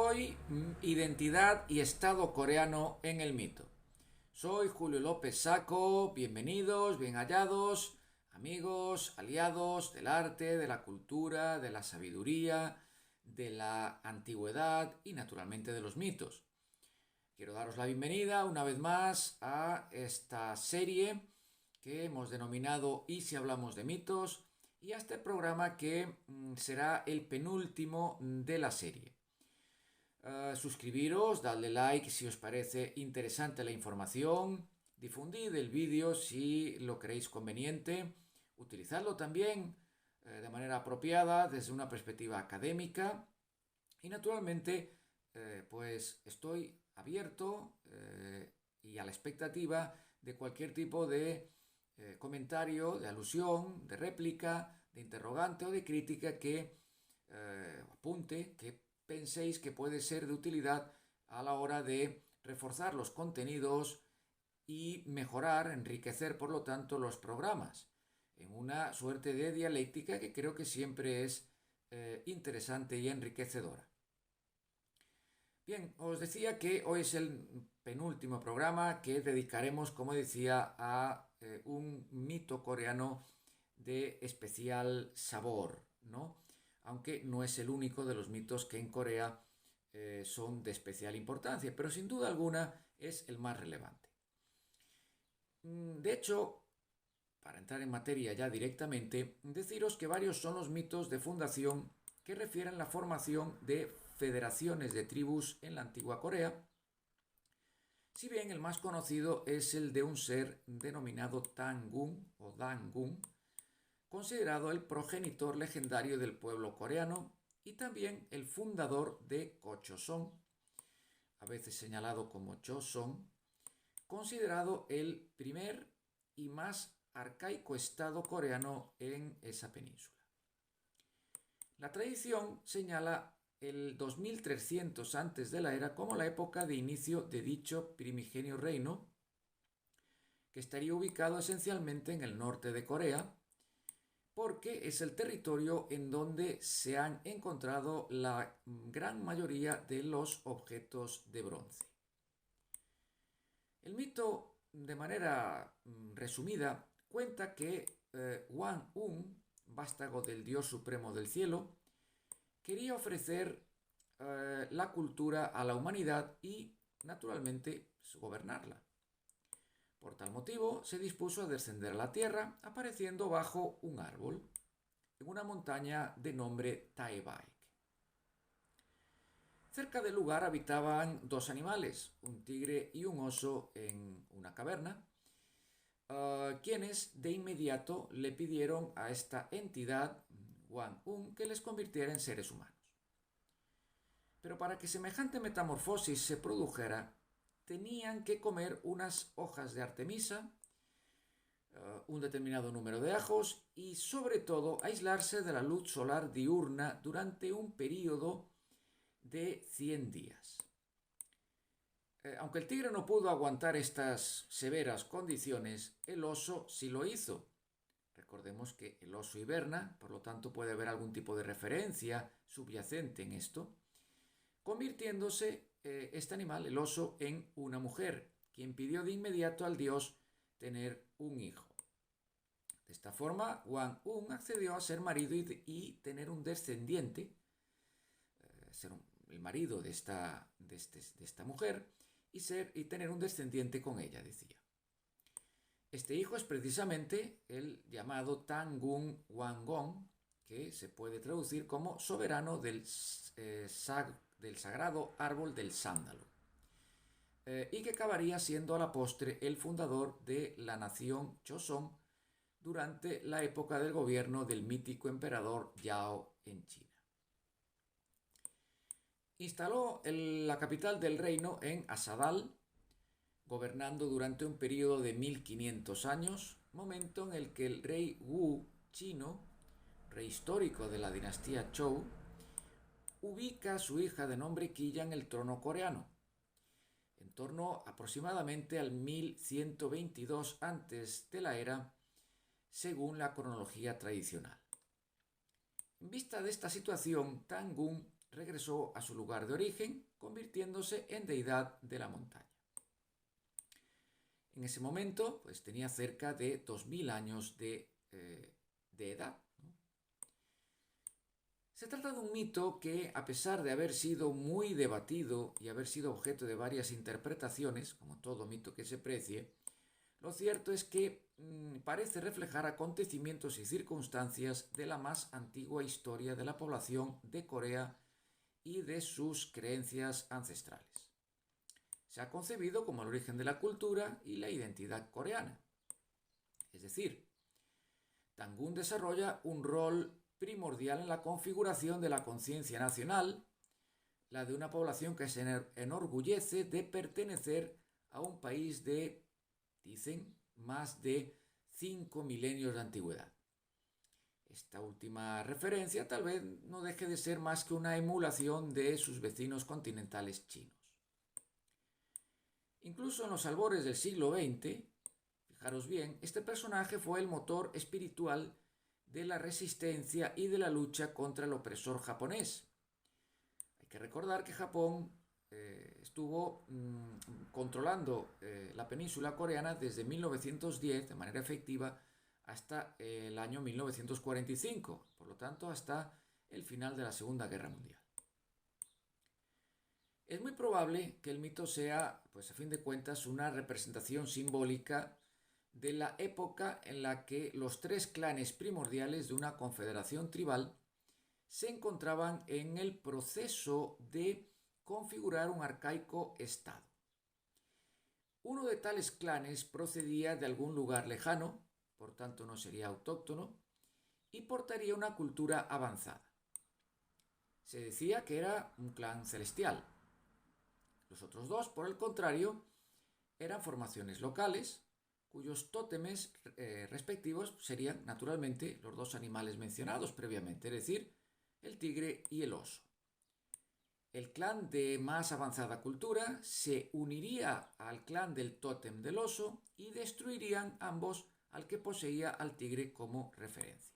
Hoy, identidad y estado coreano en el mito. Soy Julio López Saco, bienvenidos, bien hallados, amigos, aliados del arte, de la cultura, de la sabiduría, de la antigüedad y naturalmente de los mitos. Quiero daros la bienvenida una vez más a esta serie que hemos denominado ¿Y si hablamos de mitos? Y a este programa que será el penúltimo de la serie. Suscribiros, dadle like si os parece interesante la información, difundid el vídeo si lo creéis conveniente, utilizadlo también de manera apropiada desde una perspectiva académica y naturalmente pues estoy abierto y a la expectativa de cualquier tipo de comentario, de alusión, de réplica, de interrogante o de crítica que apunte, que penséis que puede ser de utilidad a la hora de reforzar los contenidos y mejorar, enriquecer por lo tanto los programas en una suerte de dialéctica que creo que siempre es interesante y enriquecedora. Bien, os decía que hoy es el penúltimo programa que dedicaremos, como decía, a un mito coreano de especial sabor, ¿no? Aunque no es el único de los mitos que en Corea son de especial importancia, pero sin duda alguna es el más relevante. De hecho, para entrar en materia ya directamente, deciros que varios son los mitos de fundación que refieren la formación de federaciones de tribus en la antigua Corea, si bien el más conocido es el de un ser denominado Tangun o Dangun, considerado el progenitor legendario del pueblo coreano y también el fundador de Gochoson, a veces señalado como Joseon, considerado el primer y más arcaico estado coreano en esa península. La tradición señala el 2300 antes de la era como la época de inicio de dicho primigenio reino, que estaría ubicado esencialmente en el norte de Corea, porque es el territorio en donde se han encontrado la gran mayoría de los objetos de bronce. El mito, de manera resumida, cuenta que Hwang-un, vástago del dios supremo del cielo, quería ofrecer la cultura a la humanidad y, naturalmente, gobernarla. Por tal motivo, se dispuso a descender a la tierra, apareciendo bajo un árbol, en una montaña de nombre Taebaek. Cerca del lugar habitaban dos animales, un tigre y un oso en una caverna, quienes de inmediato le pidieron a esta entidad, Hwang-un, que les convirtiera en seres humanos. Pero para que semejante metamorfosis se produjera, tenían que comer unas hojas de artemisa, un determinado número de ajos y sobre todo aislarse de la luz solar diurna durante un periodo de 100 días. Aunque el tigre no pudo aguantar estas severas condiciones, el oso sí lo hizo. Recordemos que el oso hiberna, por lo tanto puede haber algún tipo de referencia subyacente en esto, convirtiéndose este animal, el oso, en una mujer, quien pidió de inmediato al dios tener un hijo. De esta forma, Hwang-un accedió a ser marido y tener un descendiente, ser el marido de esta mujer y tener un descendiente con ella, decía. Este hijo es precisamente el llamado Tangun Hwangong, que se puede traducir como soberano del sagrado árbol del sándalo, y que acabaría siendo a la postre el fundador de la nación Joseon durante la época del gobierno del mítico emperador Yao en China. Instaló la capital del reino en Asadal, gobernando durante un periodo de 1500 años, momento en el que el rey Wu chino, rey histórico de la dinastía Zhou, ubica a su hija de nombre Qilla en el trono coreano. En torno aproximadamente al 1122 antes de la era, según la cronología tradicional. En vista de esta situación, Tangun regresó a su lugar de origen, convirtiéndose en deidad de la montaña. En ese momento, pues tenía cerca de 2000 años de edad, ¿no? Se trata de un mito que, a pesar de haber sido muy debatido y haber sido objeto de varias interpretaciones, como todo mito que se precie, lo cierto es que parece reflejar acontecimientos y circunstancias de la más antigua historia de la población de Corea y de sus creencias ancestrales. Se ha concebido como el origen de la cultura y la identidad coreana. Es decir, Tangun desarrolla un rol primordial en la configuración de la conciencia nacional, la de una población que se enorgullece de pertenecer a un país de, dicen, más de 5 milenios de antigüedad. Esta última referencia tal vez no deje de ser más que una emulación de sus vecinos continentales chinos. Incluso en los albores del siglo XX, fijaros bien, este personaje fue el motor espiritual de la resistencia y de la lucha contra el opresor japonés. Hay que recordar que Japón estuvo controlando la península coreana desde 1910 de manera efectiva hasta el año 1945, por lo tanto hasta el final de la Segunda Guerra Mundial. Es muy probable que el mito sea, pues a fin de cuentas, una representación simbólica de la época en la que los tres clanes primordiales de una confederación tribal se encontraban en el proceso de configurar un arcaico estado. Uno de tales clanes procedía de algún lugar lejano, por tanto no sería autóctono, y portaría una cultura avanzada. Se decía que era un clan celestial. Los otros dos, por el contrario, eran formaciones locales, cuyos tótemes respectivos serían, naturalmente, los dos animales mencionados previamente, es decir, el tigre y el oso. El clan de más avanzada cultura se uniría al clan del tótem del oso y destruirían ambos al que poseía al tigre como referencia.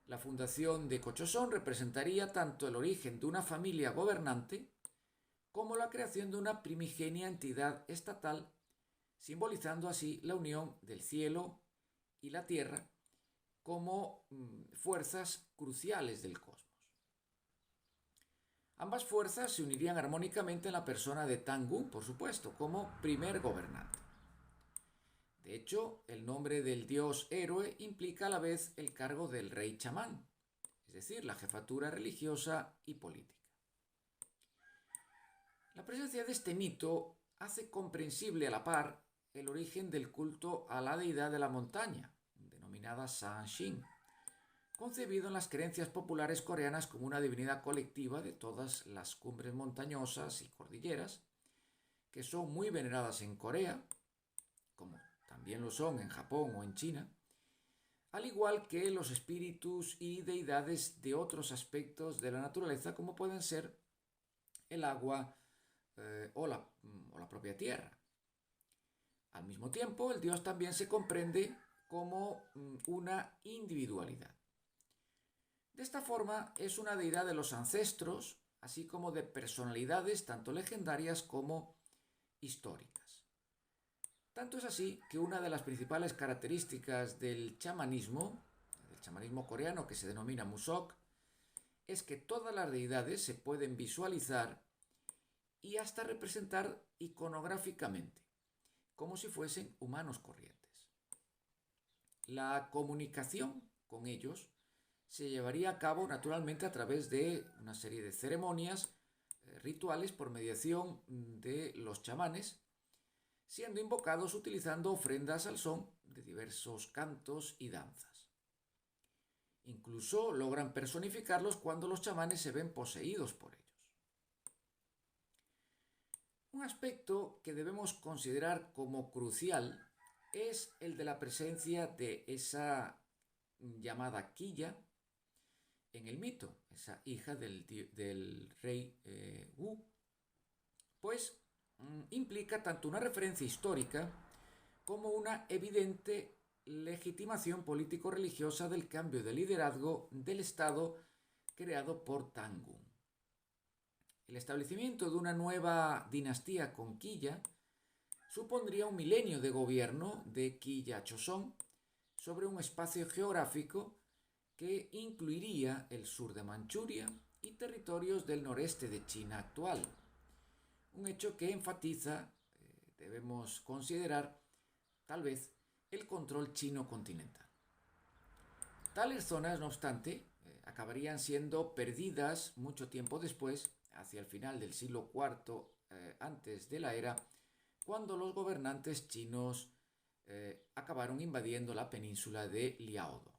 La fundación de Cochosón representaría tanto el origen de una familia gobernante como la creación de una primigenia entidad estatal, simbolizando así la unión del cielo y la tierra como fuerzas cruciales del cosmos. Ambas fuerzas se unirían armónicamente en la persona de Tangun, por supuesto, como primer gobernante. De hecho, el nombre del dios héroe implica a la vez el cargo del rey chamán, es decir, la jefatura religiosa y política. La presencia de este mito hace comprensible a la par el origen del culto a la deidad de la montaña, denominada Sanshin, concebido en las creencias populares coreanas como una divinidad colectiva de todas las cumbres montañosas y cordilleras, que son muy veneradas en Corea, como también lo son en Japón o en China, al igual que los espíritus y deidades de otros aspectos de la naturaleza, como pueden ser el agua o la propia tierra. Al mismo tiempo, el dios también se comprende como una individualidad. De esta forma, es una deidad de los ancestros, así como de personalidades tanto legendarias como históricas. Tanto es así que una de las principales características del chamanismo coreano, que se denomina Musok, es que todas las deidades se pueden visualizar y hasta representar iconográficamente, como si fuesen humanos corrientes. La comunicación con ellos se llevaría a cabo naturalmente a través de una serie de ceremonias rituales por mediación de los chamanes, siendo invocados utilizando ofrendas al son de diversos cantos y danzas. Incluso logran personificarlos cuando los chamanes se ven poseídos por ellos. Un aspecto que debemos considerar como crucial es el de la presencia de esa llamada quilla en el mito, esa hija del rey Wu, pues implica tanto una referencia histórica como una evidente legitimación político-religiosa del cambio de liderazgo del Estado creado por Tangun. El establecimiento de una nueva dinastía con Quilla supondría un milenio de gobierno de Quilla Choson sobre un espacio geográfico que incluiría el sur de Manchuria y territorios del noreste de China actual. Un hecho que enfatiza, debemos considerar, tal vez, el control chino continental. Tales zonas, no obstante, acabarían siendo perdidas mucho tiempo después, hacia el final del siglo IV antes de la era, cuando los gobernantes chinos acabaron invadiendo la península de Liaodo.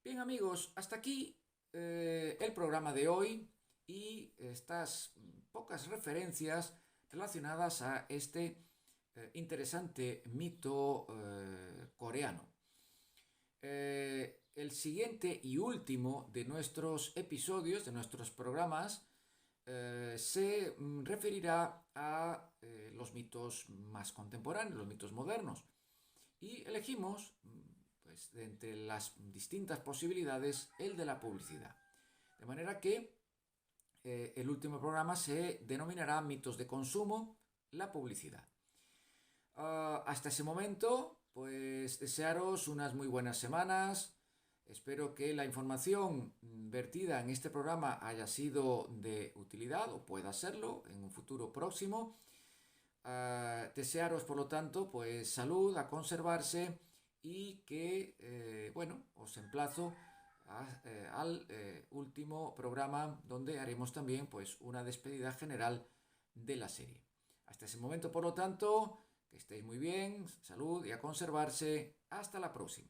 Bien amigos, hasta aquí el programa de hoy y estas pocas referencias relacionadas a este interesante mito coreano. El siguiente y último de nuestros episodios, de nuestros programas, se referirá a los mitos más contemporáneos, los mitos modernos. Y elegimos, pues, de entre las distintas posibilidades, el de la publicidad. De manera que el último programa se denominará Mitos de consumo, la publicidad. Hasta ese momento, pues desearos unas muy buenas semanas. Espero que la información vertida en este programa haya sido de utilidad o pueda serlo en un futuro próximo. Desearos, por lo tanto, pues salud, a conservarse y que, bueno, os emplazo al último programa donde haremos también pues una despedida general de la serie. Hasta ese momento, por lo tanto, que estéis muy bien, salud y a conservarse. Hasta la próxima.